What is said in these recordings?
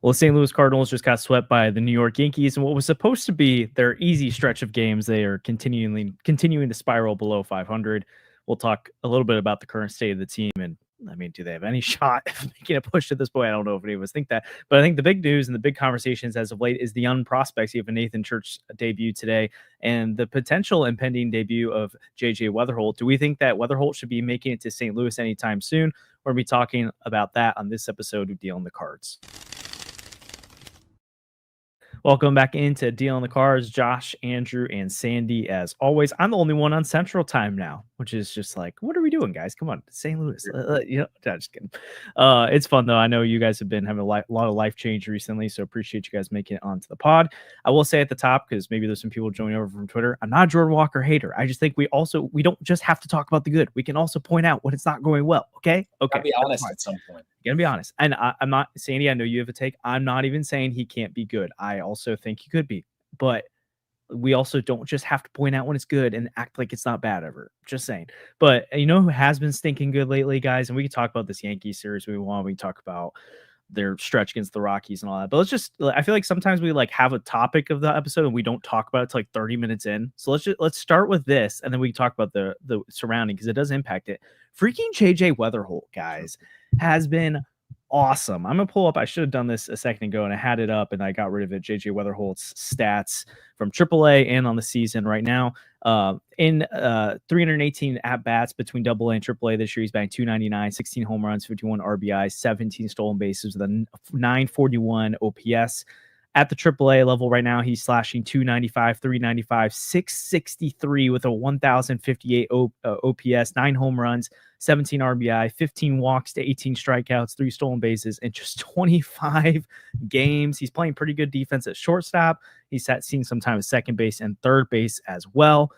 Well, the St. Louis Cardinals just got swept by the New York Yankees, and what was supposed to be their easy stretch of games, they are continuing to spiral below 500. We'll talk a little bit about the current state of the team, and I mean, do they have any shot of making a push at this point? I don't know if any of us think that, but I think the big news and the big conversations as of late is the young prospects. You have a Nathan Church debut today, and the potential impending debut of JJ Weatherholt. Do we think that Weatherholt should be making it to St. Louis anytime soon? We're going to be talking about that on this episode of Deal on the Cards. Welcome back into Deal on the Cards. Josh, Andrew, and Sandy, as always. I'm the only one on Central Time now, which is just like, what are we doing, guys? Come on, St. Louis. No, just kidding. It's fun, though. I know you guys have been having a lot of life change recently, so appreciate you guys making it onto the pod. I will say at the top, because maybe there's some people joining over from Twitter, I'm not a Jordan Walker hater. I just think we don't just have to talk about the good. We can also point out when it's not going well, okay? Okay. Be honest at some point. Gonna be honest, and I'm not, Sandy, I know you have a take. I'm not even saying he can't be good. I also think he could be, but we also don't just have to point out when it's good and act like it's not bad ever. Just saying. But you know who has been stinking good lately, guys? And we can talk about this Yankees series we want. We can talk about their stretch against the Rockies and all that. But I feel like sometimes we like have a topic of the episode and we don't talk about it till like 30 minutes in. So let's start with this, and then we can talk about the surrounding, because it does impact it. Freaking JJ Weatherholt, guys, has been awesome. I'm gonna pull up. I should have done this a second ago, and I had it up, and I got rid of it. JJ Weatherholt's stats from AAA and on the season right now. In 318 at bats between AA and AAA this year, he's batting 299, 16 home runs, 51 RBIs, 17 stolen bases with a 941 OPS. At the AAA level right now, he's slashing 295, 395, 663 with a 1,058 OPS, 9 home runs, 17 RBI, 15 walks to 18 strikeouts, 3 stolen bases in just 25 games. He's playing pretty good defense at shortstop. He's seen some time at second base and third base as well.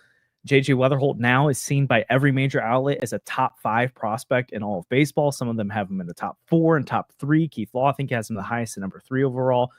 JJ Weatherholt now is seen by every major outlet as a top 5 prospect in all of baseball. Some of them have him in the top 4 and top 3. Keith Law, I think, has him the highest at number 3 overall.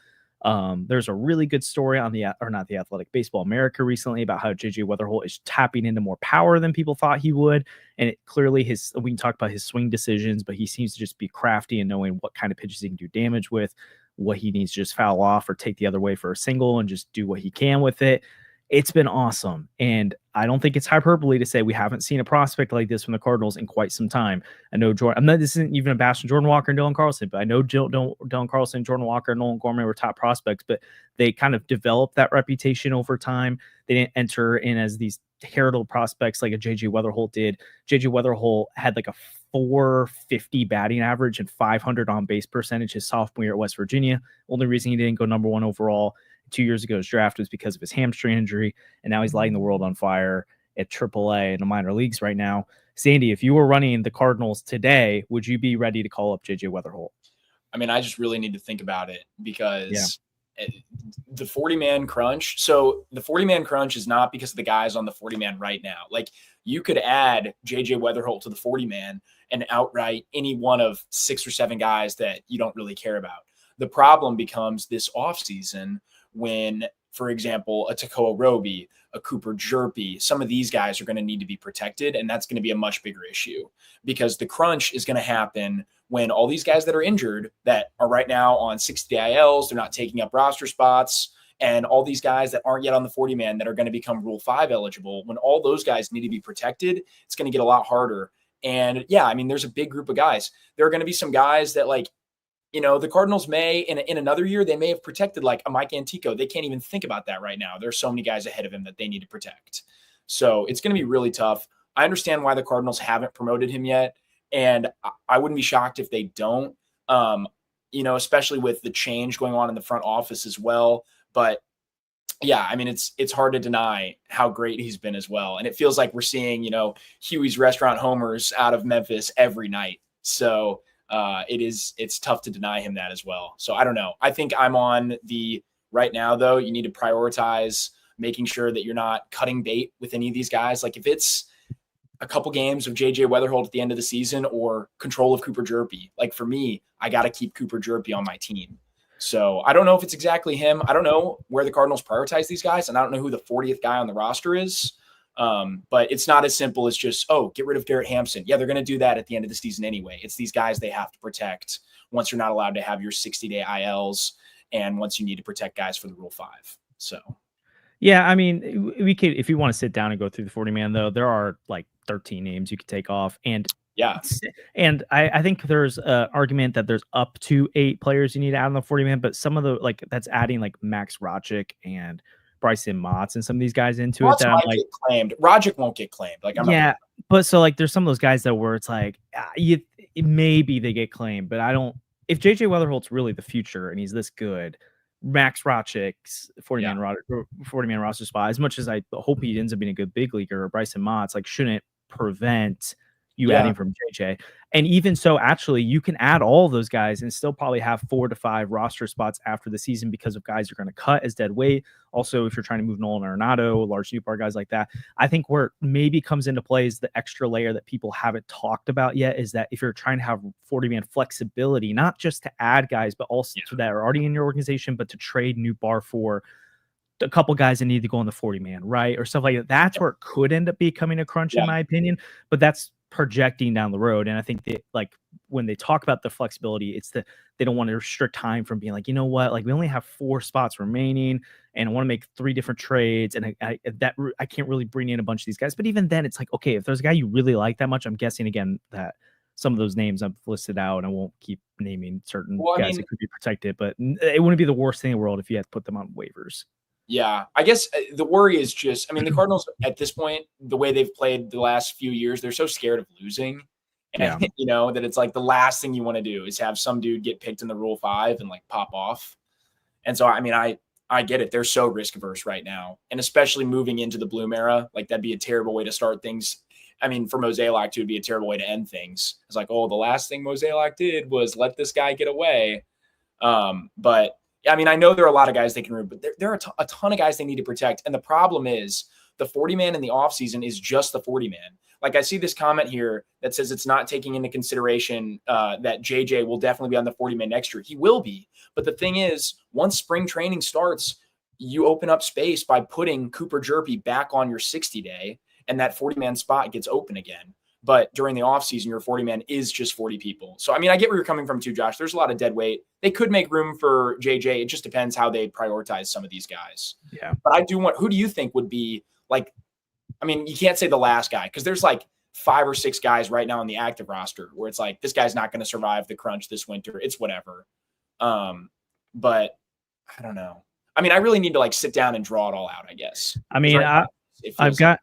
There's a really good story on the Athletic Baseball America recently about how JJ Weatherholt is tapping into more power than people thought he would. And it clearly we can talk about his swing decisions, but he seems to just be crafty and knowing what kind of pitches he can do damage with, what he needs to just foul off or take the other way for a single and just do what he can with it. It's been awesome. And I don't think it's hyperbole to say we haven't seen a prospect like this from the Cardinals in quite some time. I know this isn't even a bash on Jordan Walker and Dylan Carlson, but I know Dylan Carlson, Jordan Walker, and Nolan Gorman were top prospects, but they kind of developed that reputation over time. They didn't enter in as these heralded prospects like a JJ Weatherholt did. JJ Weatherholt had like a 450 batting average and 500 on base percentage his sophomore year at West Virginia. Only reason he didn't go number 1 overall 2 years ago's draft was because of his hamstring injury, and now he's lighting the world on fire at AAA in the minor leagues right now. Sandy, if you were running the Cardinals today, would you be ready to call up JJ Weatherholt? I mean, I just really need to think about it, because the 40-man crunch. So the 40-man crunch is not because of the guys on the 40-man right now. Like, you could add JJ Weatherholt to the 40-man and outright any one of 6 or 7 guys that you don't really care about. The problem becomes this offseason when, for example, a Tekoa Roby, a Cooper Jerpy, some of these guys are going to need to be protected, and that's going to be a much bigger issue, because the crunch is going to happen when all these guys that are injured, that are right now on 60 ILs, they're not taking up roster spots, and all these guys that aren't yet on the 40-man that are going to become Rule 5 eligible, when all those guys need to be protected, it's going to get a lot harder. And yeah, I mean, there's a big group of guys. There are going to be some guys that, like, you know, the Cardinals may, in another year, they may have protected like a Mike Antico. They can't even think about that right now. There's so many guys ahead of him that they need to protect. So it's going to be really tough. I understand why the Cardinals haven't promoted him yet, and I wouldn't be shocked if they don't, you know, especially with the change going on in the front office as well. But yeah, I mean, it's hard to deny how great he's been as well. And it feels like we're seeing, you know, Huey's Restaurant homers out of Memphis every night. So it's tough to deny him that as well. So I don't know. I think I'm on the right now, though. You need to prioritize making sure that you're not cutting bait with any of these guys. Like, if it's a couple games of JJ Weatherholt at the end of the season or control of Cooper Jerpy, like, for me, I got to keep Cooper Jerpy on my team. So I don't know if it's exactly him. I don't know where the Cardinals prioritize these guys, and I don't know who the 40th guy on the roster is. But it's not as simple as just, oh, get rid of Garrett Hampson. Yeah, they're going to do that at the end of the season anyway. It's these guys they have to protect once you're not allowed to have your 60-day ILs and once you need to protect guys for the Rule 5. So, yeah, I mean, we could, if you want to sit down and go through the 40 man, though, there are like 13 names you could take off. Yeah. And I think there's an argument that there's up to 8 players you need to add on the 40 man, but some of the, like, that's adding like Max Rochick and Bryson Motts and some of these guys into Motts it that I'm might like, get claimed. Rogic won't get claimed. Like, I'm yeah, not. but so like there's some of those guys that where it's like maybe they get claimed, but I don't. If JJ Weatherholt's really the future and he's this good, Max Rochick's 40-man roster spot, as much as I hope he ends up being a good big leaguer, or Bryson Motts, like, shouldn't prevent you adding from JJ. And even so, actually, you can add all those guys and still probably have 4 to 5 roster spots after the season because of guys you're going to cut as dead weight. Also, if you're trying to move Nolan Arenado, Lars Nootbaar, guys like that, I think where it maybe comes into play is the extra layer that people haven't talked about yet is that if you're trying to have 40-man flexibility, not just to add guys, but also that are already in your organization, but to trade Nootbaar for a couple guys that need to go on the 40-man, right? Or stuff like that. That's where it could end up becoming a crunch, in my opinion. But that's projecting down the road. And I think that, like, when they talk about the flexibility, it's they don't want to restrict time from being like, you know what, like, we only have 4 spots remaining and I want to make 3 different trades. And I can't really bring in a bunch of these guys. But even then, it's like, okay, if there's a guy you really like that much, I'm guessing again that some of those names I've listed out, and I won't keep naming certain guys that could be protected, but it wouldn't be the worst thing in the world if you had to put them on waivers. Yeah, I guess the worry is just, I mean, the Cardinals at this point, the way they've played the last few years, they're so scared of losing. And, you know, that it's like the last thing you want to do is have some dude get picked in the Rule 5 and like pop off. And so, I mean, I get it. They're so risk averse right now. And especially moving into the Bloom era, like that'd be a terrible way to start things. I mean, for Mozeliak too, it'd be a terrible way to end things. It's like, oh, the last thing Mozeliak did was let this guy get away. But I mean, I know there are a lot of guys they can remove, but there are a ton of guys they need to protect. And the problem is the 40-man in the offseason is just the 40-man. Like, I see this comment here that says it's not taking into consideration that JJ will definitely be on the 40-man next year. He will be. But the thing is, once spring training starts, you open up space by putting Cooper Jerpy back on your 60-day, and that 40-man spot gets open again. But during the offseason, your 40-man is just 40 people. So, I mean, I get where you're coming from too, Josh. There's a lot of dead weight. They could make room for JJ. It just depends how they prioritize some of these guys. Yeah. But I do want – who do you think would be, like – I mean, you can't say the last guy because there's like 5 or 6 guys right now on the active roster where it's like this guy's not going to survive the crunch this winter. It's whatever. But I don't know. I mean, I really need to like sit down and draw it all out, I guess. I mean, I've got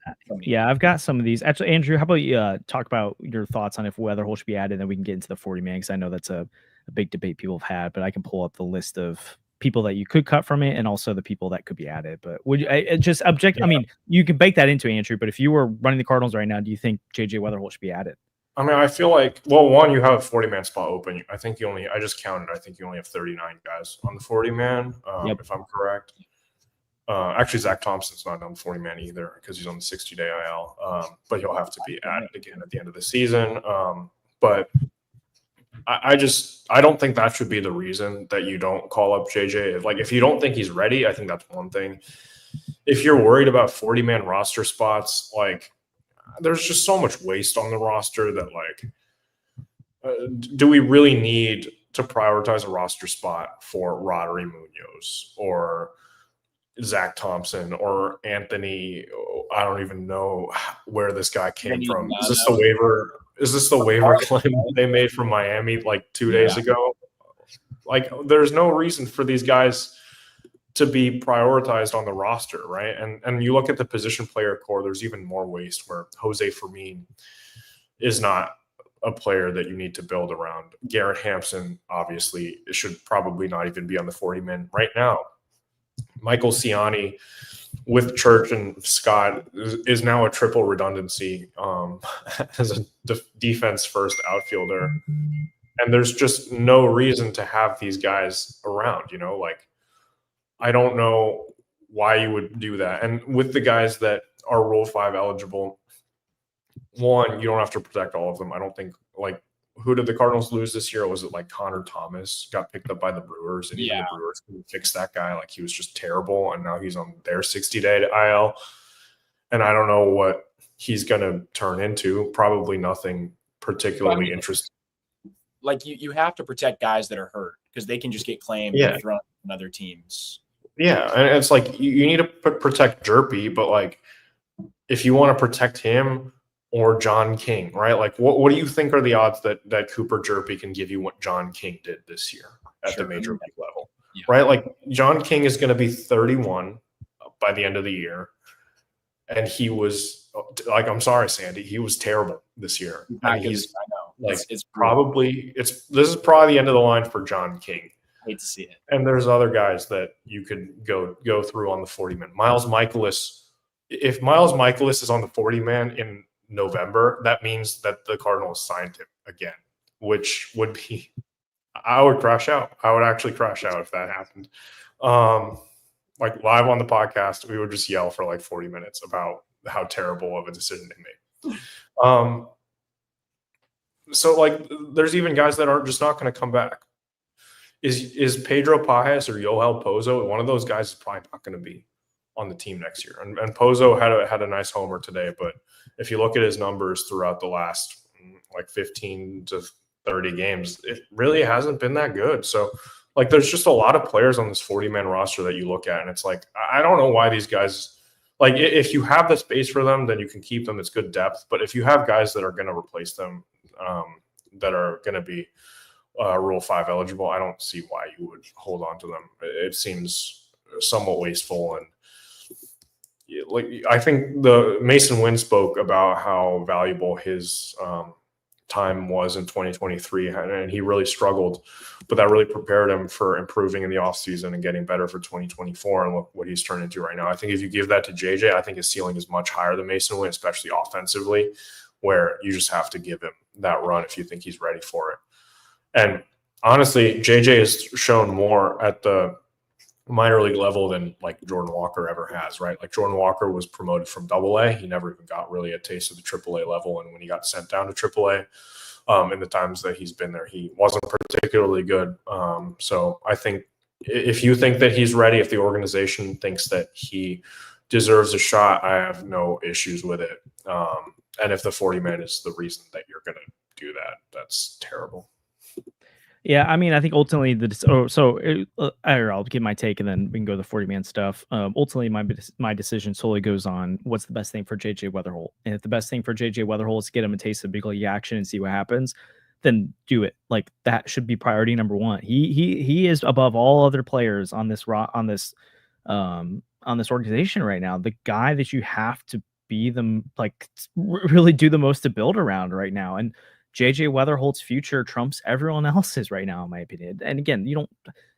some of these. Actually, Andrew, how about you talk about your thoughts on if Wetherholt should be added, and then we can get into the 40-man, because I know that's a big debate people have had, but I can pull up the list of people that you could cut from it and also the people that could be added. But would you I mean, you can bake that into Andrew, but if you were running the Cardinals right now, do you think JJ Weatherholt should be added? I mean, I feel like, well, one, you have a 40-man spot open. I think I just counted, I think you only have 39 guys on the 40-man, if I'm correct. Actually, Zach Thompson's not on the 40-man either because he's on the 60-day IL, but he'll have to be added again at the end of the season. But I don't think that should be the reason that you don't call up JJ. Like, if you don't think he's ready, I think that's one thing. If you're worried about 40-man roster spots, like, there's just so much waste on the roster that, like, do we really need to prioritize a roster spot for Roddery Munoz or Zach Thompson or Anthony? I don't even know where this guy came from. Is this the waiver? Is this the waiver claim they made from Miami like 2 days ago? Like, there's no reason for these guys to be prioritized on the roster, right? And you look at the position player core, there's even more waste where Jose Fermin is not a player that you need to build around. Garrett Hampson, obviously, should probably not even be on the 40-man right now. Michael Ciani with Church and Scott is now a triple redundancy as a defense-first outfielder. And there's just no reason to have these guys around, you know? Like, I don't know why you would do that. And with the guys that are Rule 5 eligible, one, you don't have to protect all of them. I don't think, like, who did the Cardinals lose this year? Was it like Connor Thomas got picked up by the Brewers, and even the Brewers couldn't fix that guy? Like, he was just terrible, and now he's on their 60-day IL. and I don't know what he's going to turn into. Probably nothing particularly interesting. Like you have to protect guys that are hurt because they can just get claimed and thrown on other teams. Yeah, and it's like you need to protect Jerpy, but like if you want to protect him or John King, right? Like what do you think are the odds that Cooper Jerpy can give you what John King did this year at the major league level, right? Like John King is going to be 31 by the end of the year, and he was like, I'm sorry, Sandy, he was terrible this year. I know. Like this is probably the end of the line for John King. I hate to see it. And there's other guys that you could go through on the 40-man. Miles Michaelis. If Miles Michaelis is on the 40-man in November, that means that the Cardinals signed him again, which would be – I would crash out. I would actually crash out if that happened. Like live on the podcast, we would just yell for like 40 minutes about how terrible of a decision they made. So like there's even guys that are just not going to come back. Is Pedro Pajes or Yoel Pozo, one of those guys is probably not going to be on the team next year. And Pozo had a nice homer today, but if you look at his numbers throughout the last like 15 to 30 games, it really hasn't been that good. So like there's just a lot of players on this 40-man roster that you look at, and it's like I don't know why these guys, like if you have the space for them, then you can keep them. It's good depth. But if you have guys that are going to replace them, that are going to be Rule 5 eligible, I don't see why you would hold on to them. It seems somewhat wasteful. And like I think the Mason Wynn spoke about how valuable his time was in 2023, and he really struggled, but that really prepared him for improving in the offseason and getting better for 2024. And look what he's turned into right now. I think if you give that to JJ, I think his ceiling is much higher than Mason Wynn, especially offensively, where you just have to give him that run if you think he's ready for it. And honestly, JJ has shown more at the minor league level than like Jordan Walker ever has, right? Like Jordan Walker was promoted from AA. He never even got really a taste of the AAA level. And when he got sent down to AAA, in the times that he's been there, he wasn't particularly good. So I think if you think that he's ready, if the organization thinks that he deserves a shot, I have no issues with it. And if the 40-man is the reason that you're going to do that, that's terrible. Yeah, I mean, I think ultimately I'll give my take and then we can go to the 40-man stuff. Ultimately, my decision solely goes on what's the best thing for JJ Weatherholt. And if the best thing for JJ Weatherholt is to get him a taste of big league action and see what happens, then do it. Like that should be priority number one. He is above all other players on this organization right now. The guy that you have to be them like really do the most to build around right now. And JJ Weatherholt's future trumps everyone else's right now, in my opinion. And again, you don't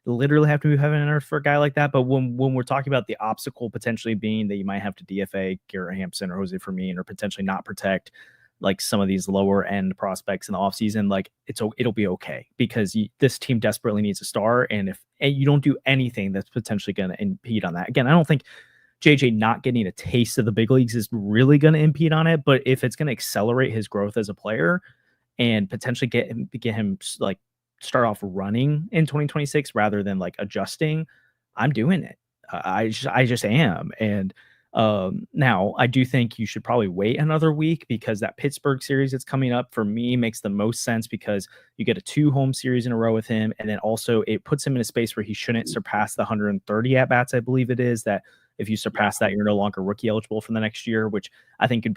literally have to move heaven and earth for a guy like that. But when we're talking about the obstacle potentially being that you might have to DFA Garrett Hampson or Jose Fermin or potentially not protect like some of these lower end prospects in the offseason, like it'll be okay because this team desperately needs a star. And if you don't do anything that's potentially going to impede on that, again, I don't think JJ not getting a taste of the big leagues is really going to impede on it. But if it's going to accelerate his growth as a player and potentially get him like start off running in 2026 rather than like adjusting, I'm doing it. I just am. And now I do think you should probably wait another week because that Pittsburgh series that's coming up for me makes the most sense because you get a 2 home series in a row with him. And then also it puts him in a space where he shouldn't surpass the 130 at bats. I believe it is that if you surpass that, you're no longer rookie eligible for the next year, which I think it'd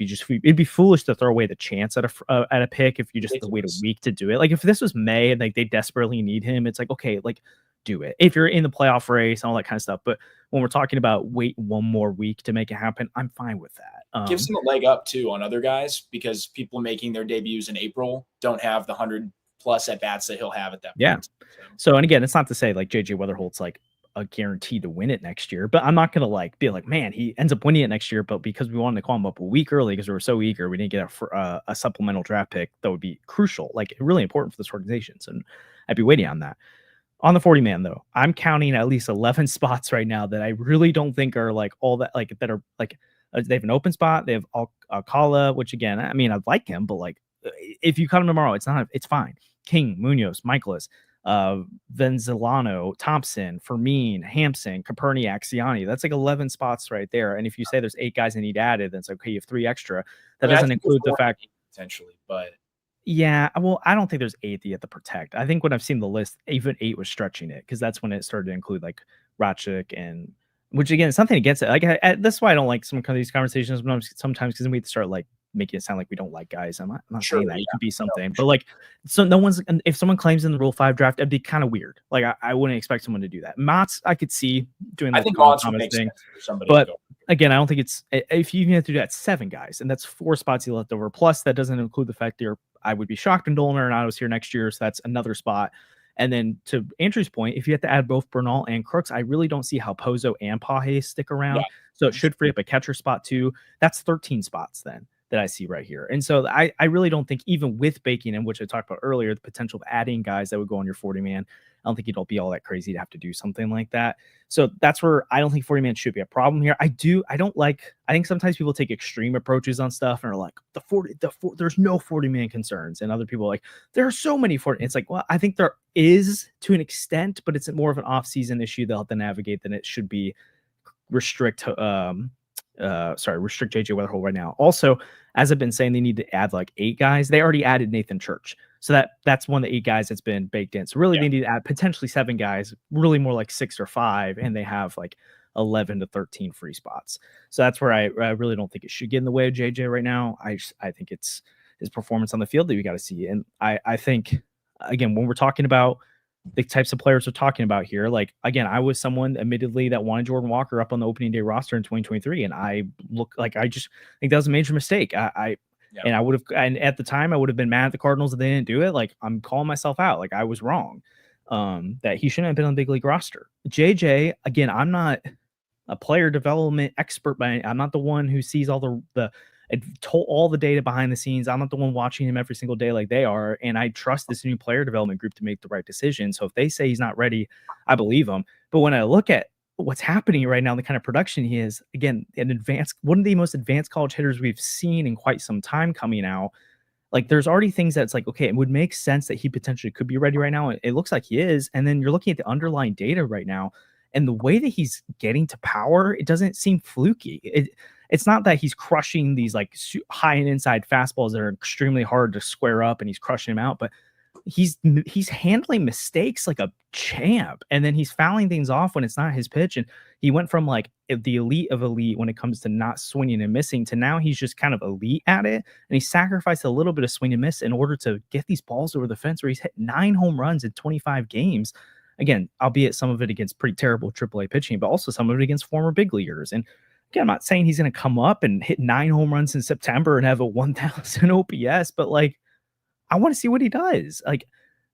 be foolish to throw away the chance at a pick if you just wait a week to do it. Like if this was May and like they desperately need him, it's like, okay, like do it if you're in the playoff race and all that kind of stuff. But when we're talking about wait one more week to make it happen, I'm fine with that. Gives him a leg up too on other guys because people making their debuts in April don't have the 100+ at bats that he'll have at that point. Yeah. So and again, it's not to say like JJ Weatherholt's like a guarantee to win it next year, but I'm not gonna like be like, man, he ends up winning it next year, but because we wanted to call him up a week early because we were so eager, we didn't get a supplemental draft pick that would be crucial, like really important for this organization. So I'd be waiting on that. On the 40-man though, I'm counting at least 11 spots right now that I really don't think are like all that like that are like they have an open spot. They have Alcala, which again, I mean, I'd like him, but like if you cut him tomorrow, it's fine. King, Munoz, Michaelis, Venzolano, Thompson, Fermin, Hampson, Koperniak, Siani. That's like 11 spots right there. And if you say there's 8 guys that need added, then it's okay, you have 3 extra. That doesn't include the fact potentially, but yeah, well, I don't think there's 8 that you have to protect. I think when I've seen the list, even 8 was stretching it because that's when it started to include like Ratchik and which again, something against it. Like that's why I don't like some of these conversations sometimes because we start like making it sound like we don't like guys. I'm not saying that. It could be something, but like, so no one's if someone claims in the Rule 5 draft, it'd be kind of weird. Like I wouldn't expect someone to do that. Mott's I could see doing I the think Thomas would make thing, sense for somebody but to go. again, I don't think it's if you even have to do that 7 guys, and that's 4 spots you left over. Plus, that doesn't include the fact that I would be shocked if Dolner and I was here next year, so that's another spot. And then to Andrew's point, if you have to add both Bernal and Crooks, I really don't see how Pozo and Pahe stick around. Yeah. So it should free up a catcher spot too. That's 13 spots then that I see right here. And so I really don't think even with baking in, which I talked about earlier, the potential of adding guys that would go on your 40-man, I don't think it'll be all that crazy to have to do something like that. So that's where I don't think 40-man should be a problem here. I think sometimes people take extreme approaches on stuff and are like, there's no 40-man concerns. And other people are like, there are so many 40. It's like, well, I think there is to an extent, but it's more of an off-season issue they'll have to navigate than it should be restrict JJ Weatherholt right now. Also, as I've been saying, they need to add like 8 guys. They already added Nathan Church. So that's one of the 8 guys that's been baked in. So really they need to add potentially 7 guys, really more like 6 or 5, and they have like 11 to 13 free spots. So that's where I really don't think it should get in the way of JJ right now. I think it's his performance on the field that we got to see. And I think, again, when we're talking about the types of players we're talking about here, like, again, I was someone admittedly that wanted Jordan Walker up on the opening day roster in 2023. And I just think that was a major mistake. And I would have, and at the time I would have been mad at the Cardinals that they didn't do it. Like, I'm calling myself out. Like, I was wrong. That he shouldn't have been on the big league roster. JJ, again, I'm not a player development expert, but I'm not the one who sees all all the data behind the scenes. I'm not the one watching him every single day like they are. And I trust this new player development group to make the right decision. So if they say he's not ready, I believe them. But when I look at what's happening right now, the kind of production he is, again, one of the most advanced college hitters we've seen in quite some time coming out. Like, there's already things that's like, okay, it would make sense that he potentially could be ready right now. It looks like he is. And then you're looking at the underlying data right now, and the way that he's getting to power, it doesn't seem fluky. It's not that he's crushing these like high and inside fastballs that are extremely hard to square up and he's crushing them out, but he's handling mistakes like a champ, and then he's fouling things off when it's not his pitch. And he went from like the elite of elite when it comes to not swinging and missing to now he's just kind of elite at it, and he sacrificed a little bit of swing and miss in order to get these balls over the fence where he's hit 9 home runs in 25 games. Again, albeit some of it against pretty terrible AAA pitching, but also some of it against former big leaguers. And again, I'm not saying he's going to come up and hit 9 home runs in September and have a 1,000 OPS, but like, I want to see what he does. Like,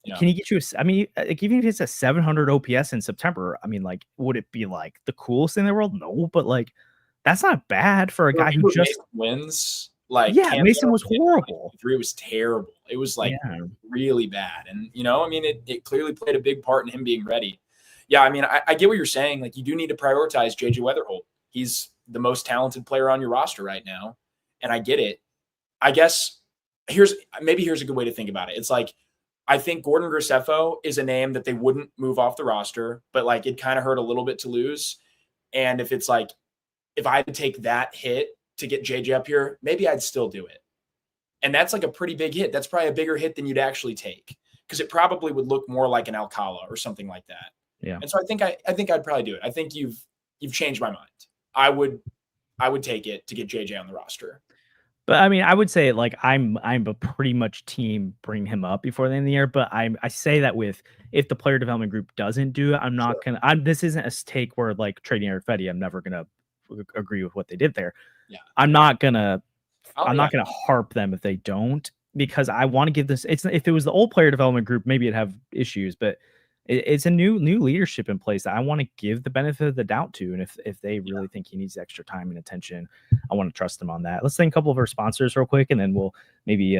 can he get you like, even if it's a 700 OPS in September, I mean, like, would it be like the coolest thing in the world? No, but like, that's not bad for a guy who just wins. Like, Mason was horrible. It was terrible. It was like really bad. And, I mean, it clearly played a big part in him being ready. Yeah, I mean, I get what you're saying. Like, you do need to prioritize JJ Weatherholt. He's the most talented player on your roster right now. And I get it. I guess here's a good way to think about it. It's like, I think Gordon Graceffo is a name that they wouldn't move off the roster, but like, it kind of hurt a little bit to lose. And if it's like, if I had to take that hit to get JJ up here, maybe I'd still do it. And that's like a pretty big hit. That's probably a bigger hit than you'd actually take, because it probably would look more like an Alcala or something like that. Yeah. And so I think I'd probably do it. I think you've changed my mind. I would take it to get JJ on the roster. But I mean, I would say like I'm a pretty much team bring him up before the end of the year. But I say that with, if the player development group doesn't do it, I'm not gonna. This isn't a take where like trading Eric Fetty, I'm never gonna agree with what they did there. Yeah, I'm not gonna harp them if they don't, because I want to give this. If it was the old player development group, maybe it'd have issues, but it's a new leadership in place that I want to give the benefit of the doubt to. And if they really think he needs extra time and attention, I want to trust them on that. Let's thank a couple of our sponsors real quick, and then we'll maybe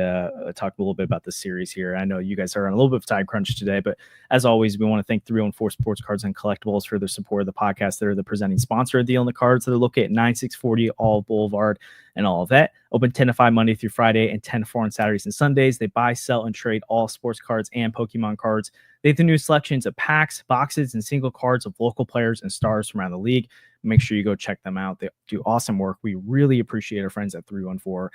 talk a little bit about the series here. I know you guys are on a little bit of time crunch today, but as always, we want to thank 314 Sports Cards and Collectibles for their support of the podcast. They're the presenting sponsor of Deal on the Cards. They're located at 9640 All Boulevard and all of that. Open 10 to 5 Monday through Friday and 10 to 4 on Saturdays and Sundays. They buy, sell, and trade all sports cards and Pokemon cards. They have the new selections of packs, boxes, and single cards of local players and stars from around the league. Make sure you go check them out. They do awesome work. We really appreciate our friends at 314.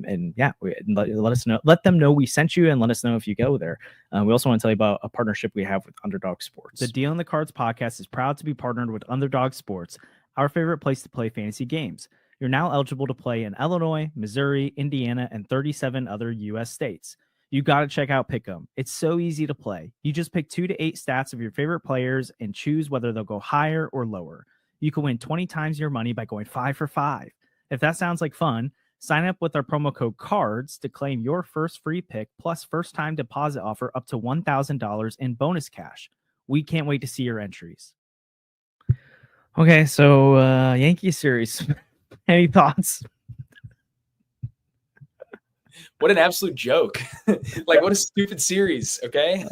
And yeah, let us know. Let them know we sent you, and let us know if you go there. We also want to tell you about a partnership we have with Underdog Sports. The Deal on the Cards podcast is proud to be partnered with Underdog Sports, our favorite place to play fantasy games. You're now eligible to play in Illinois, Missouri, Indiana, and 37 other U.S. states. You got to check out Pick'em. It's so easy to play. You just pick 2 to 8 stats of your favorite players and choose whether they'll go higher or lower. You can win 20 times your money by going 5 for 5. If that sounds like fun, sign up with our promo code CARDS to claim your first free pick plus first-time deposit offer up to $1,000 in bonus cash. We can't wait to see your entries. Okay, so Yankees series. Any thoughts? What an absolute joke. Like, what a stupid series, okay?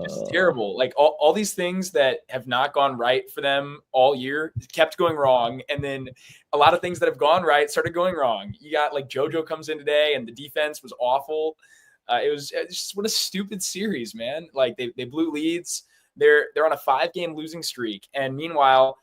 Just terrible. Like, all these things that have not gone right for them all year kept going wrong. And then a lot of things that have gone right started going wrong. You got, like, JoJo comes in today, and the defense was awful. It's just what a stupid series, man. Like, they blew leads. They're on a 5-game losing streak. And meanwhile,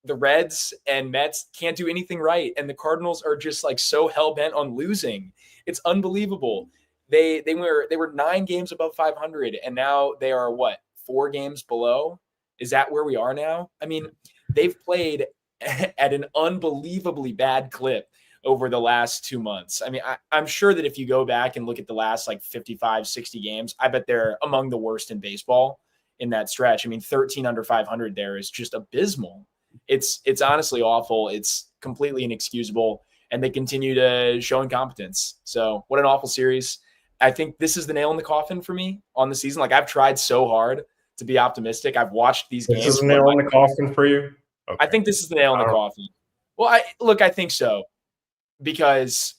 the Reds and Mets can't do anything right. And the Cardinals are just, like, so hell-bent on losing. It's unbelievable. They were 9 games above 500, and now they are what, 4 games below? Is that where we are now? I mean, they've played at an unbelievably bad clip over the last 2 months. I mean, I'm sure that if you go back and look at the last like 55, 60 games, I bet they're among the worst in baseball in that stretch. I mean, 13 under 500 there is just abysmal. It's honestly awful. It's completely inexcusable. And they continue to show incompetence. So what an awful series. I think this is the nail in the coffin for me on the season. Like, I've tried so hard to be optimistic. I've watched these games. This is the nail in the coffin for you? Okay. I think this is the nail in the coffin. Well, I think so. Because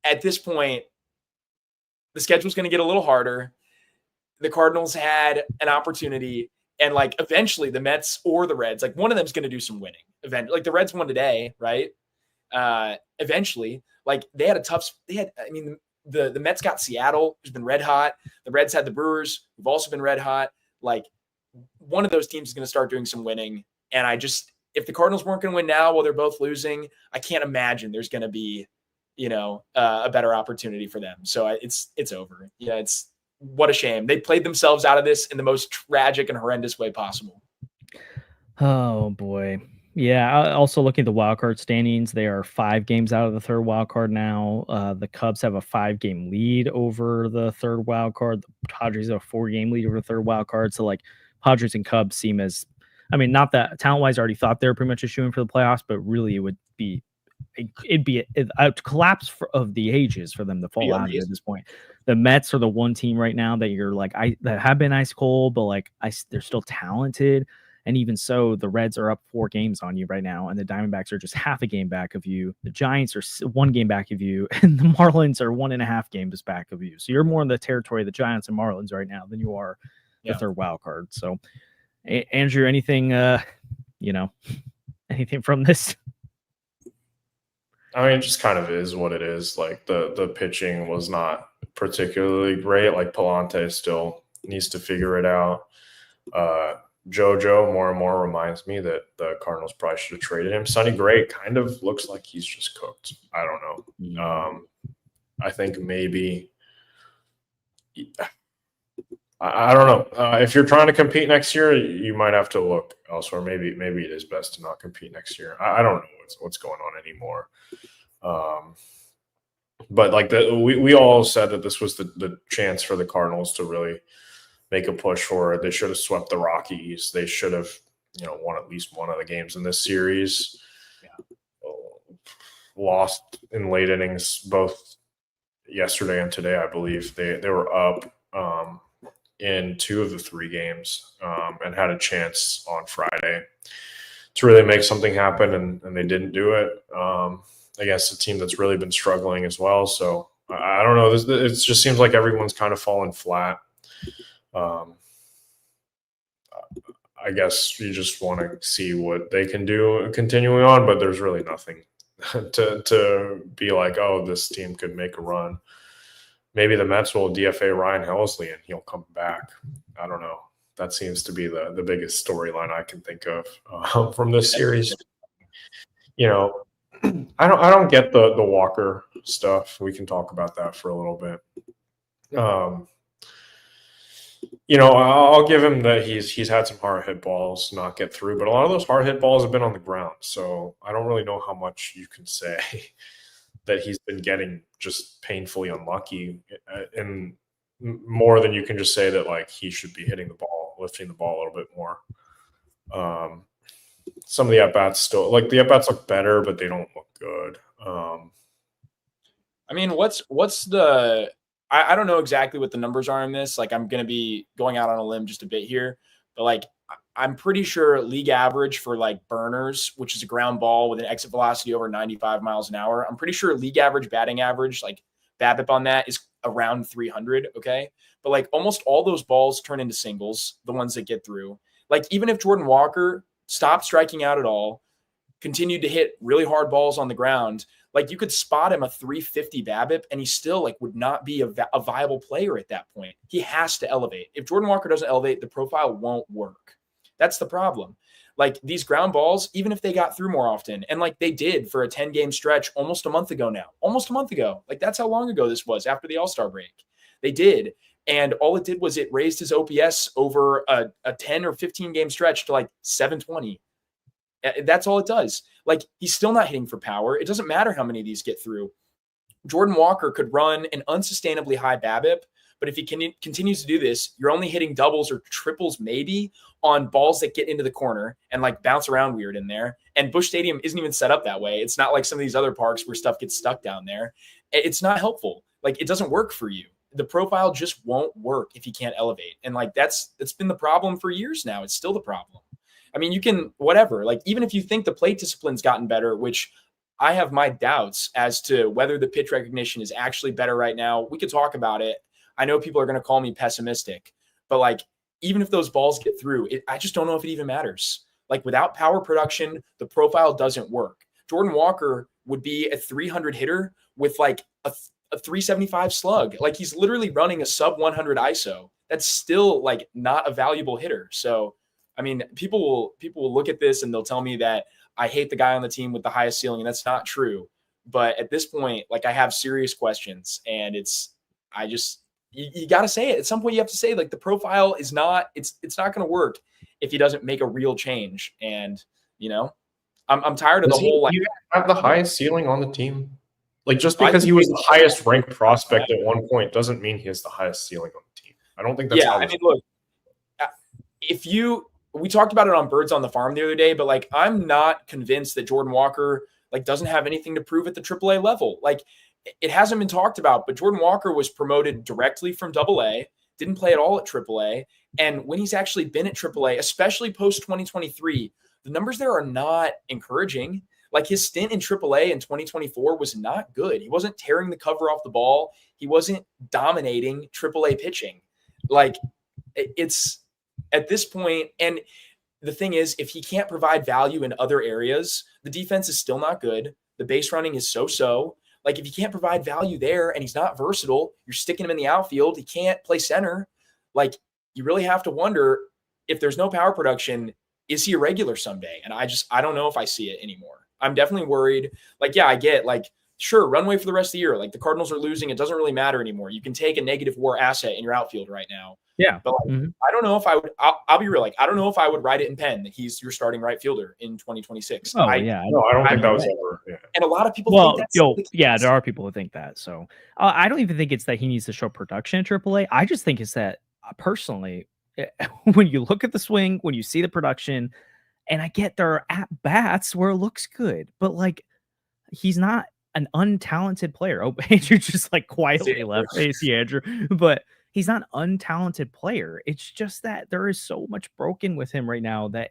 at this point, the schedule's going to get a little harder. The Cardinals had an opportunity. And, like, eventually the Mets or the Reds, like, one of them's going to do some winning. Like, the Reds won today, right? Eventually, like, the Mets got Seattle, who's been red hot. The Reds had the Brewers, who've also been red hot. Like, one of those teams is going to start doing some winning. And if the Cardinals weren't going to win now while they're both losing, I can't imagine there's going to be, a better opportunity for them. So it's over. Yeah. What a shame. They played themselves out of this in the most tragic and horrendous way possible. Oh boy. Yeah, also looking at the wild card standings, they are 5 games out of the third wild card now. The Cubs have a 5-game lead over the third wild card. The Padres have a 4-game lead over the third wild card. So, like, Padres and Cubs seem as, I mean, not that talent-wise, already thought they were pretty much a shoo-in for the playoffs, but really it'd be a collapse of the ages for them to fall out of it at this point. The Mets are the one team right now that you're like, that have been ice cold, but like they're still talented. And even so, the Reds are up 4 games on you right now, and the Diamondbacks are just half a game back of you. The Giants are 1 game back of you, and the Marlins are 1.5 games back of you. So you're more in the territory of the Giants and Marlins right now than you are the third wild card. So, Andrew, anything, anything from this? I mean, it just kind of is what it is. Like, the pitching was not particularly great. Like, Palante still needs to figure it out. JoJo more and more reminds me that the Cardinals probably should have traded him. Sonny Gray kind of looks like he's just cooked. I don't know. I think maybe I don't know. If you're trying to compete next year, you might have to look elsewhere. Maybe it is best to not compete next year. I don't know what's going on anymore. But like we all said that this was the chance for the Cardinals to really make a push for it. They should have swept the Rockies. They should have, won at least one of the games in this series. Yeah. Lost in late innings both yesterday and today, I believe. They were up in 2 of the 3 games and had a chance on Friday to really make something happen, and they didn't do it against a team that's really been struggling as well. So I don't know. It just seems like everyone's kind of fallen flat. I guess you just want to see what they can do continuing on, but there's really nothing to be like, oh, this team could make a run. Maybe the Mets will DFA Ryan Helsley and he'll come back. I don't know. That seems to be the biggest storyline I can think of from this series. You know, I don't get the Walker stuff. We can talk about that for a little bit. You know, I'll give him that he's had some hard hit balls not get through, but a lot of those hard hit balls have been on the ground. So I don't really know how much you can say that he's been getting just painfully unlucky, and more than you can just say that like he should be hitting the ball, lifting the ball a little bit more. Some of the at bats still the at bats look better, but they don't look good. I mean, what's the I don't know exactly what the numbers are in this. Like, I'm going to be going out on a limb just a bit here, but like, I'm pretty sure league average for like burners, which is a ground ball with an exit velocity over 95 miles an hour. I'm pretty sure league average batting average, like BABIP on that, is around 300. Okay. But like almost all those balls turn into singles, the ones that get through. Like, even if Jordan Walker stopped striking out at all, continued to hit really hard balls on the ground, like you could spot him a 350 BABIP and he still like would not be a viable player at that point. He has to elevate. If Jordan Walker doesn't elevate, the profile won't work. That's the problem. Like, these ground balls, even if they got through more often, and like they did for a 10-game stretch almost a month ago now, like that's how long ago this was after the All-Star break. They did. And all it did was it raised his OPS over a 10 or 15 game stretch to like 720. That's all it does. Like, he's still not hitting for power. It doesn't matter how many of these get through. Jordan Walker could run an unsustainably high BABIP, but if he continues to do this, you're only hitting doubles or triples maybe on balls that get into the corner and like bounce around weird in there. And Busch Stadium isn't even set up that way. It's not like some of these other parks where stuff gets stuck down there. It's not helpful. Like, it doesn't work for you. The profile just won't work if you can't elevate. And like, that's been the problem for years now. It's still the problem. I mean, you can, whatever, like, even if you think the plate discipline's gotten better, which I have my doubts as to whether the pitch recognition is actually better right now. We could talk about it. I know people are going to call me pessimistic, but like, even if those balls get through, I just don't know if it even matters. Like, without power production, the profile doesn't work. Jordan Walker would be a 300 hitter with like a 375 slug. Like, he's literally running a sub 100 ISO. That's still like not a valuable hitter. So, I mean, people will look at this and they'll tell me that I hate the guy on the team with the highest ceiling, and that's not true. But at this point, like, I have serious questions, and you got to say it. At some point, you have to say, like, the profile is not, it's not going to work if he doesn't make a real change. And, you know, I'm tired of the whole, like, you have the highest ceiling on the team. Like, just because he was the highest ranked prospect at one point doesn't mean he has the highest ceiling on the team. I don't think that's how. I mean, look, we talked about it on Birds on the Farm the other day, but like, I'm not convinced that Jordan Walker like doesn't have anything to prove at the AAA level. Like, it hasn't been talked about, but Jordan Walker was promoted directly from AA, didn't play at all at AAA. And when he's actually been at AAA, especially post 2023, the numbers there are not encouraging. Like, his stint in AAA in 2024 was not good. He wasn't tearing the cover off the ball. He wasn't dominating AAA pitching. Like, it's at this point, and the thing is, if he can't provide value in other areas, the defense is still not good. The base running is so-so. Like, if he can't provide value there and he's not versatile, you're sticking him in the outfield. He can't play center. Like, you really have to wonder, if there's no power production, is he a regular someday? And I don't know if I see it anymore. I'm definitely worried. Like, yeah, I get, like, sure, runway for the rest of the year. Like, the Cardinals are losing. It doesn't really matter anymore. You can take a negative WAR asset in your outfield right now. Yeah. But like, I don't know if I would, I'll be real. Like, I don't know if I would write it in pen that he's your starting right fielder in 2026. Oh, yeah. No, I don't think that was ever. Yeah. And a lot of people think that's yeah, there are people who think that. So I don't even think it's that he needs to show production in AAA. I just think it's that personally, when you look at the swing, when you see the production, and I get there are at bats where it looks good, but like, he's not an untalented player. Oh, Andrew just like quietly left. AC Andrew, but he's not an untalented player. It's just that there is so much broken with him right now that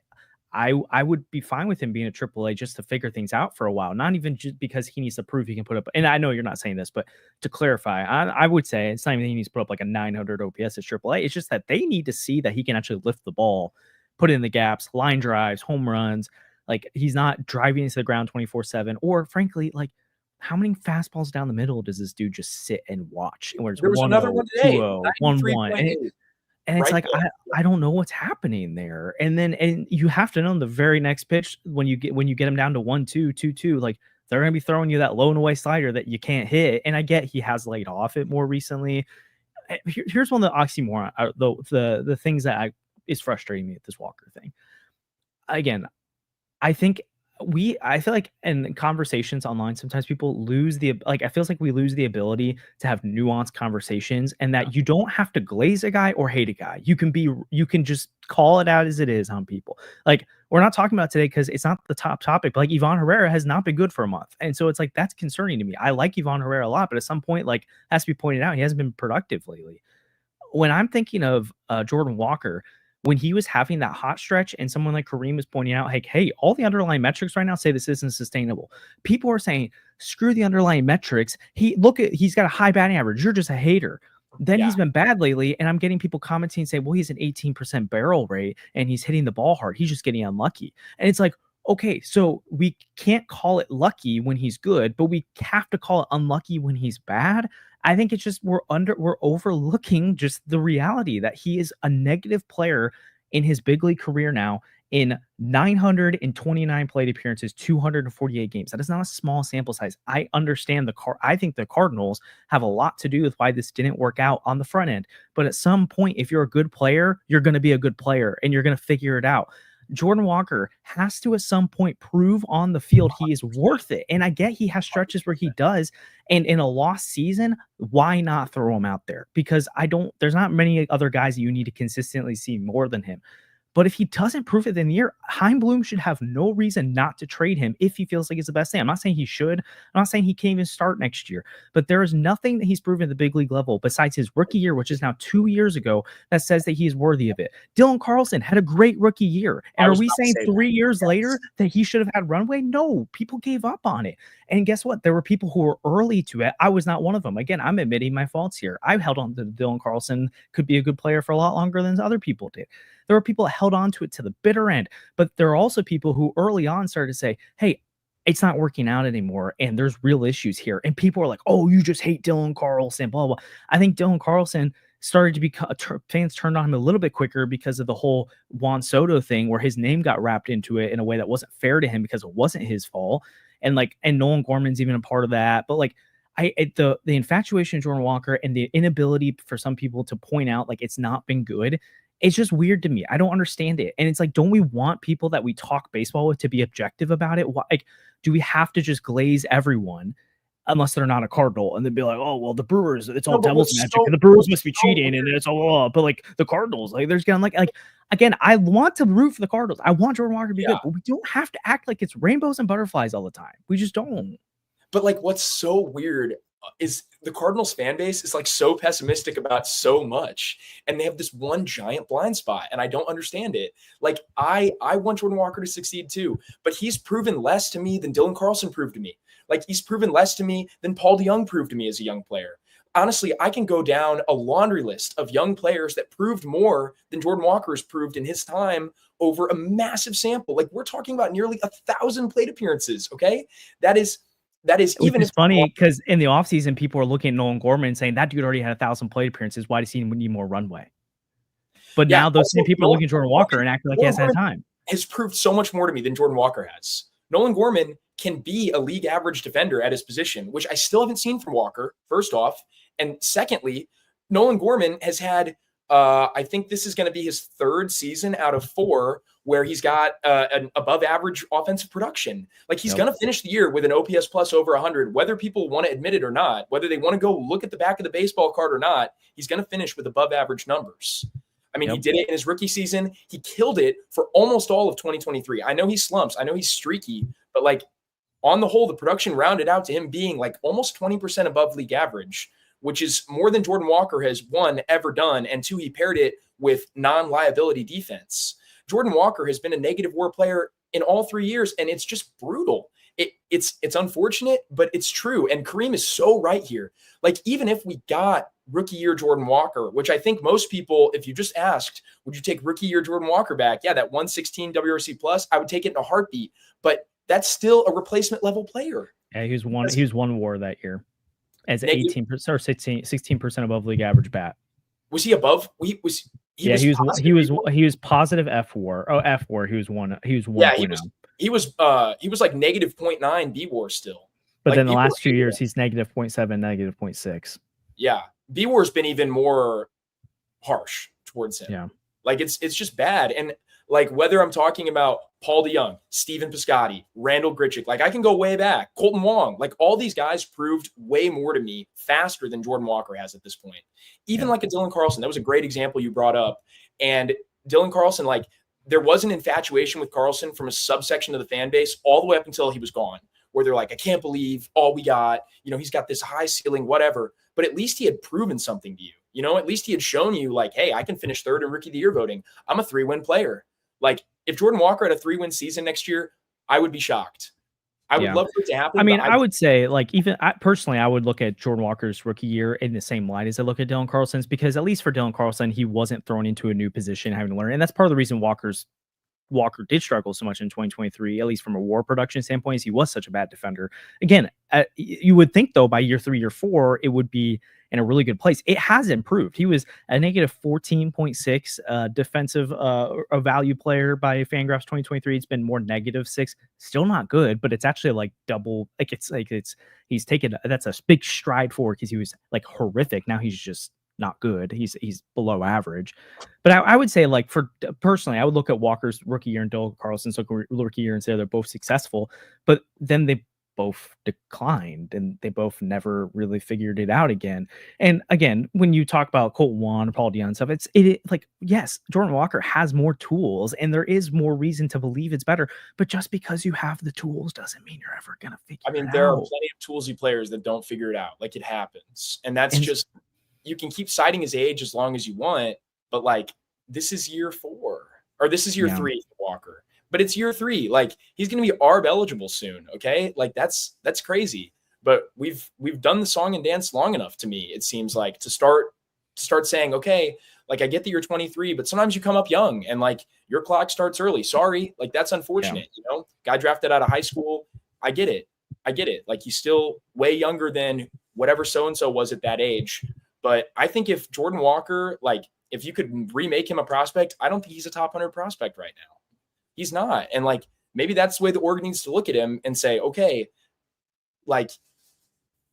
I would be fine with him being a AAA just to figure things out for a while, not even just because he needs to prove he can put up. And I know you're not saying this, but to clarify, I would say it's not even he needs to put up like a 900 OPS at AAA. It's just that they need to see that he can actually lift the ball, put in the gaps, line drives, home runs. Like he's not driving into the ground 24/7, or frankly, like how many fastballs down the middle does this dude just sit and watch? And where it's There was another 1-0, one today, 2-0, 1-1, and it's right like there. I don't know what's happening there. And you have to know the very next pitch when you get him down to 1-2, 2-2, like they're gonna be throwing you that low and away slider that you can't hit. And I get he has laid off it more recently. Here's one of the oxymoron, the things that is frustrating me with this Walker thing. Again, I think I feel like in conversations online, sometimes people lose I feels like we lose the ability to have nuanced conversations, and that you don't have to glaze a guy or hate a guy. You can just call it out as it is on people. Like we're not talking about today because it's not the top topic, but like Ivan Herrera has not been good for a month. And so it's like, that's concerning to me. I like Ivan Herrera a lot, but at some point, like has to be pointed out, he hasn't been productive lately. When I'm thinking of Jordan Walker, when he was having that hot stretch and someone like Kareem was pointing out, like, hey, all the underlying metrics right now say this isn't sustainable. People are saying, screw the underlying metrics. He's got a high batting average. You're just a hater. Then he's been bad lately. And I'm getting people commenting and say, well, he's an 18% barrel rate and he's hitting the ball hard. He's just getting unlucky. And it's like, okay, so we can't call it lucky when he's good, but we have to call it unlucky when he's bad. I think it's just we're overlooking just the reality that he is a negative player in his big league career now in 929 plate appearances, 248 games. That is not a small sample size. I understand I think the Cardinals have a lot to do with why this didn't work out on the front end. But at some point, if you're a good player, you're going to be a good player and you're going to figure it out. Jordan Walker has to at some point prove on the field he is worth it. And I get he has stretches where he does. And in a lost season, why not throw him out there? Because there's not many other guys that you need to consistently see more than him. But if he doesn't prove it in the year, Chaim Bloom should have no reason not to trade him if he feels like it's the best thing. I'm not saying he should. I'm not saying he can't even start next year. But there is nothing that he's proven at the big league level besides his rookie year, which is now 2 years ago, that says that he is worthy of it. Dylan Carlson had a great rookie year. And are we saying 3 years later that he should have had runway? No, people gave up on it. And guess what? There were people who were early to it. I was not one of them. Again, I'm admitting my faults here. I held on to Dylan Carlson, could be a good player for a lot longer than other people did. There were people that held on to it to the bitter end, but there are also people who early on started to say, hey, it's not working out anymore, and there's real issues here. And people are like, oh, you just hate Dylan Carlson, blah, blah. I think Dylan Carlson started to become fans turned on him a little bit quicker because of the whole Juan Soto thing, where his name got wrapped into it in a way that wasn't fair to him because it wasn't his fault. And Nolan Gorman's even a part of that. But the infatuation of Jordan Walker and the inability for some people to point out like it's not been good, it's just weird to me. I don't understand it. And it's like, don't we want people that we talk baseball with to be objective about it? Like, do we have to just glaze everyone unless they're not a Cardinal and then be like, oh, well, the Brewers, it's all devil's magic and the Brewers must be cheating and it's all, but like the Cardinals, like there's gonna like, again, I want to root for the Cardinals. I want Jordan Walker to be good, but we don't have to act like it's rainbows and butterflies all the time. We just don't. But like, what's so weird is the Cardinals fan base is like so pessimistic about so much, and they have this one giant blind spot, and I don't understand it. Like I want Jordan Walker to succeed too, but he's proven less to me than Dylan Carlson proved to me. Like he's proven less to me than Paul DeJong proved to me as a young player. Honestly, I can go down a laundry list of young players that proved more than Jordan Walker has proved in his time over a massive sample. Like we're talking about nearly 1,000 plate appearances. Okay. That is even it's funny because in the offseason, people are looking at Nolan Gorman and saying that dude already had 1,000 plate appearances. Why does he need more runway? But now those same people are looking at Jordan Walker and acting like he hasn't had time. Has proved so much more to me than Jordan Walker has. Nolan Gorman can be a league average defender at his position, which I still haven't seen from Walker, first off. And secondly, Nolan Gorman has had, I think this is going to be his third season out of 4 where he's got an above average offensive production. Like he's going to finish the year with an OPS plus over 100, whether people want to admit it or not, whether they want to go look at the back of the baseball card or not, he's going to finish with above average numbers. I mean, he did it in his rookie season. He killed it for almost all of 2023. I know he slumps. I know he's streaky, but like on the whole, the production rounded out to him being like almost 20% above league average, which is more than Jordan Walker has, 1, ever done, and 2, he paired it with non-liability defense. Jordan Walker has been a negative WAR player in all 3 years, and it's just brutal. It's unfortunate, but it's true. And Kareem is so right here. Like, even if we got rookie year Jordan Walker, which I think most people, if you just asked, would you take rookie year Jordan Walker back? Yeah, that 116 WRC plus, I would take it in a heartbeat. But that's still a replacement level player. Yeah, he was one WAR that year as 18% or 16% above league average bat. Was he above? He was positive F WAR. Oh, F WAR. He was one. Yeah, he was like negative 0.9 B WAR still. But like, then the last 2 years, he's negative 0.7, negative 0.6. Yeah, B WAR's been even more harsh towards him. Yeah, like it's just bad. And like, whether I'm talking about Paul DeYoung, Steven Piscotty, Randall Grichuk, like I can go way back, Colton Wong, like all these guys proved way more to me faster than Jordan Walker has at this point. Even like a Dylan Carlson, that was a great example you brought up. And Dylan Carlson, like there was an infatuation with Carlson from a subsection of the fan base all the way up until he was gone, where they're like, I can't believe all we got, he's got this high ceiling, whatever. But at least he had proven something to you, at least he had shown you like, hey, I can finish third in rookie of the year voting. I'm a 3-win player. Like, if Jordan Walker had a 3-win season next year, I would be shocked. I would love for it to happen. I mean, I would say, like, even personally, I would look at Jordan Walker's rookie year in the same light as I look at Dylan Carlson's, because at least for Dylan Carlson, he wasn't thrown into a new position, having to learn. And that's part of the reason Walker did struggle so much in 2023, at least from a WAR production standpoint, is he was such a bad defender. Again, you would think, though, by year 3, year 4, it would be in a really good place. It has improved. He was a negative 14.6 defensive value player by Fangraphs 2023. It's been more negative 6. Still not good, but it's actually like double. He's taken, that's a big stride forward, because he was like horrific. Now he's just not good. He's below average. But I would say, like, personally, I would look at Walker's rookie year and Dylan Carlson's rookie year and say they're both successful, but then they both declined and they both never really figured it out again. And again, when you talk about Colton Wong, Paul DeYoung stuff, it's like, yes, Jordan Walker has more tools and there is more reason to believe it's better, but just because you have the tools doesn't mean you're ever going to figure it out. There are plenty of toolsy players that don't figure it out. Like, it happens. And that's just, you can keep citing his age as long as you want, but like, this is year 4 or this is year 3 for Walker. But it's year 3. Like, he's going to be ARB eligible soon. Okay. Like, that's crazy. But we've done the song and dance long enough, to me, it seems like, to start saying, okay, like, I get that you're 23, but sometimes you come up young and like your clock starts early. Sorry. Like, that's unfortunate. Guy drafted out of high school. I get it. Like, he's still way younger than whatever so-and-so was at that age. But I think if Jordan Walker, like, if you could remake him a prospect, I don't think he's a top 100 prospect right now. He's not. And like, maybe that's the way the org needs to look at him and say, okay, like,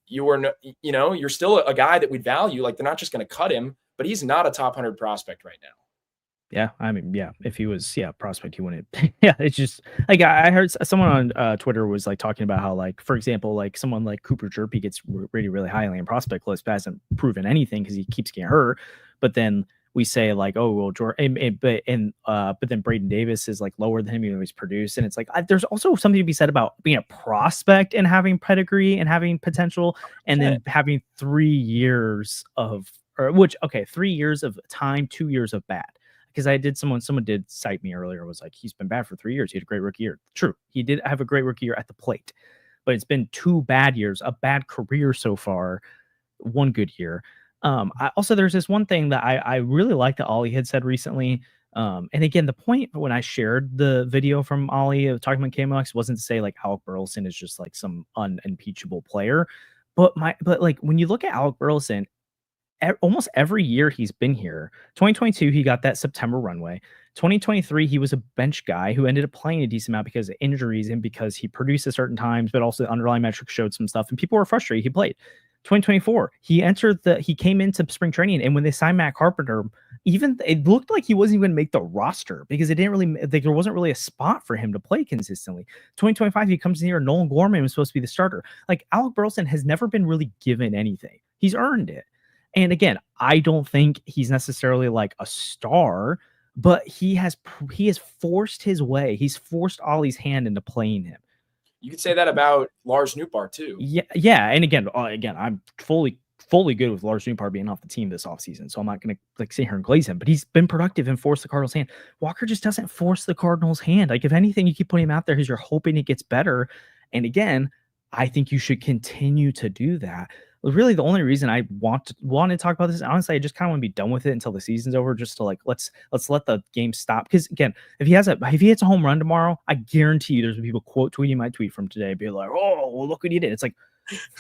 you're still a guy that we'd value. Like, they're not just going to cut him, but he's not a top 100 prospect right now. Yeah. I mean, yeah, if he was, prospect, he wouldn't. Yeah. It's just like, I heard someone on Twitter was like talking about how, like, for example, like someone like Cooper Jerpy gets really, really highly in prospect list, but hasn't proven anything because he keeps getting hurt. But then we say, like, oh, well, Jordan, but then Braden Davis is like lower than him, even though he's produced. And it's like, there's also something to be said about being a prospect and having pedigree and having potential, and then having 3 years of, 3 years of time, 2 years of bad. Because someone did cite me earlier, was like, he's been bad for 3 years. He had a great rookie year. True. He did have a great rookie year at the plate, but it's been 2 bad years, a bad career so far, 1 good year. There's this one thing that I really like that Ollie had said recently. And again, the point when I shared the video from Ollie talking about KMX wasn't to say like Alec Burleson is just like some unimpeachable player, but like when you look at Alec Burleson, almost every year he's been here. 2022, he got that September runway. 2023, he was a bench guy who ended up playing a decent amount because of injuries and because he produced at certain times, but also the underlying metrics showed some stuff and people were frustrated. He played. 2024, he came into spring training, and when they signed Matt Carpenter, even it looked like he wasn't even going to make the roster because there wasn't really a spot for him to play consistently. 2025, he comes in here, Nolan Gorman was supposed to be the starter. Like, Alec Burleson has never been really given anything. He's earned it. And again, I don't think he's necessarily like a star, but he has forced his way. He's forced Ollie's hand into playing him. You could say that about Lars Nootbaar too. Yeah. And again, I'm fully fully good with Lars Nootbaar being off the team this offseason. So I'm not going to like sit here and glaze him, but he's been productive and forced the Cardinals' hand. Walker just doesn't force the Cardinals' hand. Like if anything, you keep putting him out there because you're hoping it gets better. And again, I think you should continue to do that. Really, the only reason I want to talk about this, honestly, I just kind of want to be done with it until the season's over, just to like let's let the game stop. Because again, if he hits a home run tomorrow, I guarantee you there's people quote tweeting my tweet from today, be like, "Oh, well, look what he did." It's like,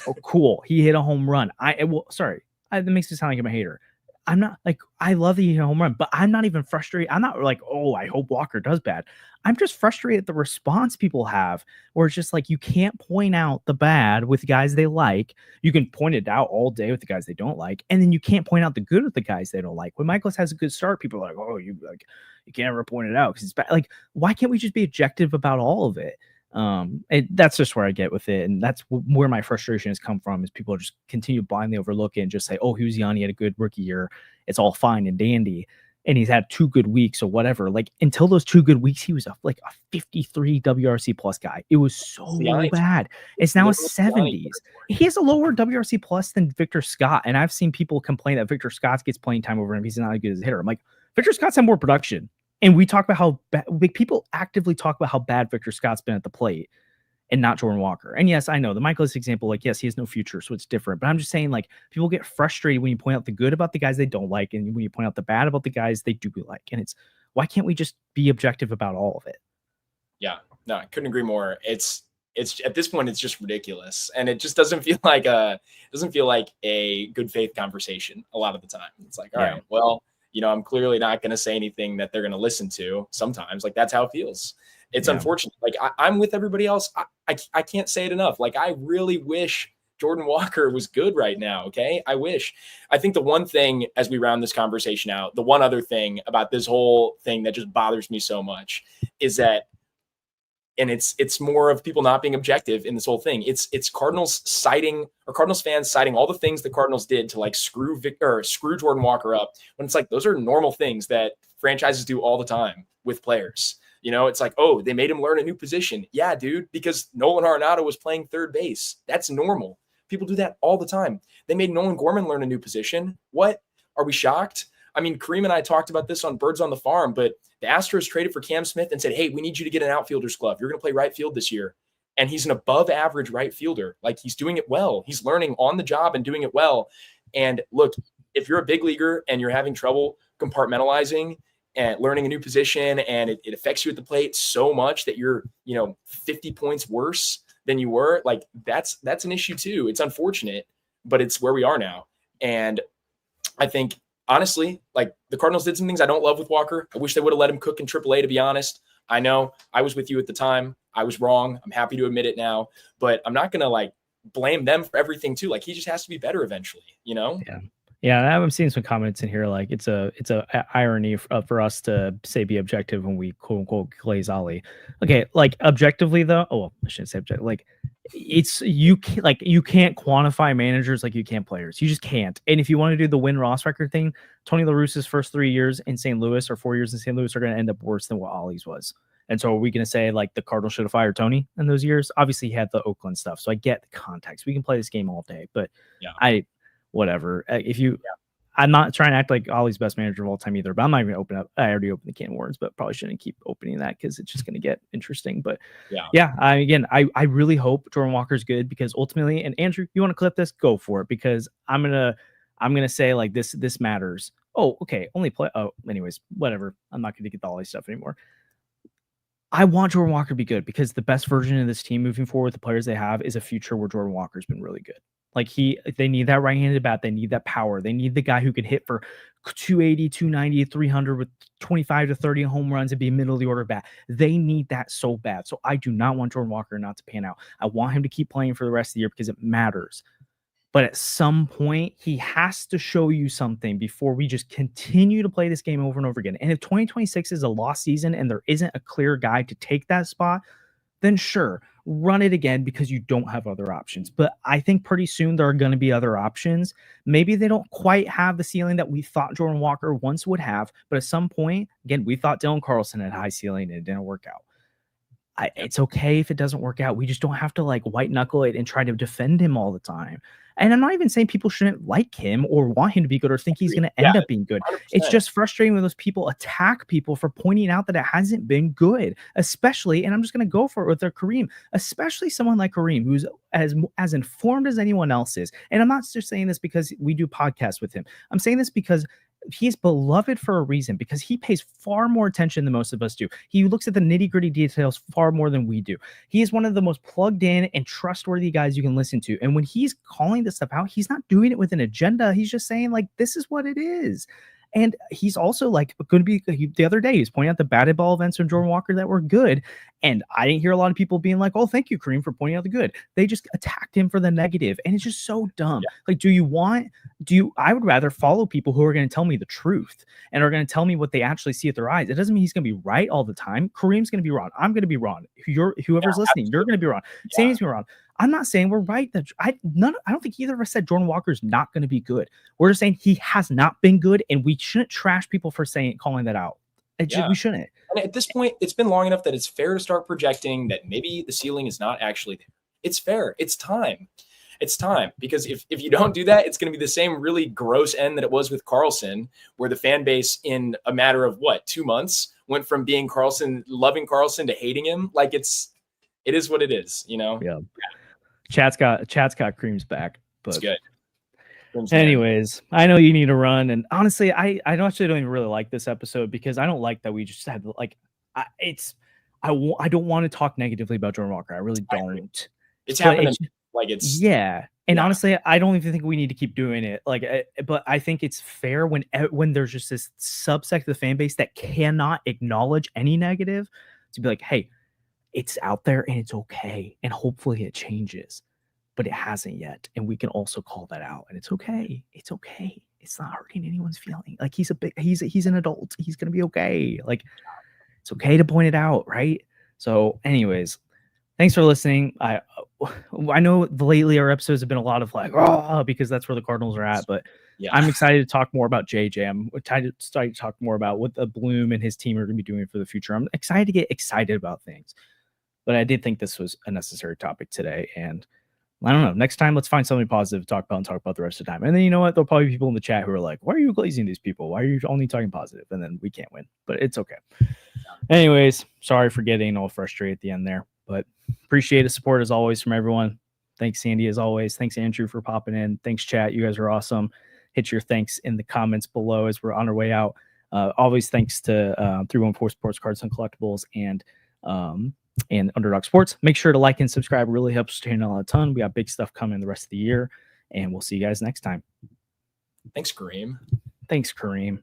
oh, cool, he hit a home run. That makes me sound like I'm a hater. I'm not like, I love that he hit a home run, but I'm not even frustrated. I'm not like, oh, I hope Walker does bad. I'm just frustrated at the response people have, where it's just like you can't point out the bad with guys they like. You can point it out all day with the guys they don't like, and then you can't point out the good with the guys they don't like. When Michaelis has a good start, people are like, oh, you can't ever point it out because it's bad. Like, why can't we just be objective about all of it? That's just where I get with it, and that's where my frustration has come from, is people just continue blindly overlook it and just say, oh, Yanni had a good rookie year, it's all fine and dandy, and he's had 2 good weeks or whatever. Like, until those 2 good weeks, he was a 53 WRC plus guy. It was so bad. It's now a 70s. He has a lower WRC plus than Victor Scott, and I've seen people complain that Victor Scott gets playing time over him. He's not as good as a hitter. I'm like, Victor Scott's had more production. And we talk about how bad, people actively talk about how bad Victor Scott's been at the plate and not Jordan Walker. And yes, I know the Michaelis example, like, yes, he has no future, so it's different. But I'm just saying, like, people get frustrated when you point out the good about the guys they don't like, and when you point out the bad about the guys they do like. And it's, why can't we just be objective about all of it? Yeah, no, I couldn't agree more. It's at this point, it's just ridiculous. And it just doesn't feel like a good faith conversation a lot of the time. It's like, all right, well, I'm clearly not going to say anything that they're going to listen to sometimes. Like, that's how it feels. It's unfortunate. Like, I'm with everybody else. I can't say it enough. Like, I really wish Jordan Walker was good right now. Okay. I think the one thing, as we round this conversation out, the one other thing about this whole thing that just bothers me so much is that, and it's more of people not being objective in this whole thing. It's Cardinals fans citing all the things the Cardinals did to like screw Jordan Walker up, when it's like, those are normal things that franchises do all the time with players. It's like, oh, they made him learn a new position. Yeah, dude, because Nolan Arenado was playing third base. That's normal. People do that all the time. They made Nolan Gorman learn a new position. What? Are we shocked? I mean, Kareem and I talked about this on Birds on the Farm, but the Astros traded for Cam Smith and said, hey, we need you to get an outfielder's glove. You're going to play right field this year. And he's an above average right fielder. Like, he's doing it well. He's learning on the job and doing it well. And look, if you're a big leaguer and you're having trouble compartmentalizing and learning a new position, and it affects you at the plate so much that you're, 50 points worse than you were, like, that's an issue too. It's unfortunate, but it's where we are now. And I think, honestly, like, the Cardinals did some things I don't love with Walker. I wish they would have let him cook in AAA, to be honest. I know I was with you at the time. I was wrong. I'm happy to admit it now, but I'm not going to like blame them for everything too. Like, he just has to be better eventually, Yeah, I'm seeing some comments in here like it's a irony for us to say be objective when we quote unquote glaze Ollie. Okay, like, objectively though, I shouldn't say objective. Like, you can't quantify managers like you can players. You just can't. And if you want to do the win-loss record thing, Tony La Russa's first 3 years in St. Louis or 4 years in St. Louis are going to end up worse than what Ollie's was. And so are we going to say like the Cardinals should have fired Tony in those years? Obviously, he had the Oakland stuff, so I get the context. We can play this game all day, but whatever. I'm not trying to act like Ollie's best manager of all time either, but I'm not even going to open up. I already opened the can of worms, but probably shouldn't keep opening that because it's just going to get interesting. But I really hope Jordan Walker's good, because ultimately, and Andrew, you want to clip this? Go for it, because I'm gonna say like this matters. Oh, okay, only play. Oh, anyways, whatever. I'm not going to get the Ollie stuff anymore. I want Jordan Walker to be good, because the best version of this team moving forward, the players they have, is a future where Jordan Walker's been really good. Like, they need that right-handed bat. They need that power. They need the guy who can hit for 280, 290, 300 with 25 to 30 home runs and be a middle of the order bat. They need that so bad. So I do not want Jordan Walker not to pan out. I want him to keep playing for the rest of the year because it matters. But at some point, he has to show you something before we just continue to play this game over and over again. And if 2026 is a lost season and there isn't a clear guy to take that spot, then sure, run it again, because you don't have other options. But I think pretty soon there are going to be other options. Maybe they don't quite have the ceiling that we thought Jordan Walker once would have, but at some point, again, we thought Dylan Carlson had high ceiling and it didn't work out. It's okay if it doesn't work out. We just don't have to like white knuckle it and try to defend him all the time. And I'm not even saying people shouldn't like him or want him to be good or think he's going to end up being good. 100%. It's just frustrating when those people attack people for pointing out that it hasn't been good, especially, and I'm just going to go for it with Kareem, especially someone like Kareem, who's as informed as anyone else is. And I'm not just saying this because we do podcasts with him. I'm saying this because he's beloved for a reason, because he pays far more attention than most of us do. He looks at the nitty-gritty details far more than we do. He is one of the most plugged in and trustworthy guys you can listen to. And when he's calling this stuff out, he's not doing it with an agenda. He's just saying, like, this is what it is. And he's also like going to be the other day, he's pointing out the batted ball events from Jordan Walker that were good. And I didn't hear a lot of people being like, oh, thank you, Kareem, for pointing out the good. They just attacked him for the negative. And it's just so dumb. Yeah. Like, I would rather follow people who are going to tell me the truth and are going to tell me what they actually see at their eyes. It doesn't mean he's going to be right all the time. Kareem's going to be wrong. I'm going to be wrong. Whoever's listening, you're going to be wrong. Yeah. Sammy's going to be wrong. I'm not saying we're right. I don't think either of us said Jordan Walker's not going to be good. We're just saying he has not been good, and we shouldn't trash people for calling that out. We shouldn't. And at this point, it's been long enough that it's fair to start projecting that maybe the ceiling is not actually there. It's fair. It's time. It's time, because if you don't do that, it's going to be the same really gross end that it was with Carlson, where the fan base in a matter of 2 months went from being loving Carlson to hating him. Like it is what it is, you know? Yeah. Chat's got Kareem's back, but it's good. Anyways, I know you need to run, and honestly, I actually don't even really like this episode, because I don't like that we just had I don't want to talk negatively about Jordan Walker. I really don't. It's happening. And honestly, I don't even think we need to keep doing it. But I think it's fair when there's just this subsect of the fan base that cannot acknowledge any negative, to be like, hey, it's out there and it's okay, and hopefully it changes. But it hasn't yet, and we can also call that out, and it's okay. It's okay. It's not hurting anyone's feeling. Like, he's an adult. He's gonna be okay. Like, it's okay to point it out, right? So, anyways, thanks for listening. I know lately our episodes have been a lot of because that's where the Cardinals are at, but yeah. I'm excited to talk more about JJ. I'm excited to talk more about what the Bloom and his team are going to be doing for the future. I'm excited to get excited about things, but I did think this was a necessary topic today, and I don't know. Next time, let's find something positive to talk about and talk about the rest of the time. And then, you know what? There'll probably be people in the chat who are like, why are you glazing these people? Why are you only talking positive? And then we can't win, but it's okay. Anyways, sorry for getting all frustrated at the end there, but appreciate the support as always from everyone. Thanks, Sandy, as always. Thanks, Andrew, for popping in. Thanks, chat. You guys are awesome. Hit your thanks in the comments below as we're on our way out. Always thanks to 314 Sports Cards and Collectibles and Underdog Sports. Make sure to like and subscribe. It really helps to channel a ton. We got big stuff coming the rest of the year, and we'll see you guys next time. Thanks, Kareem. Thanks, Kareem.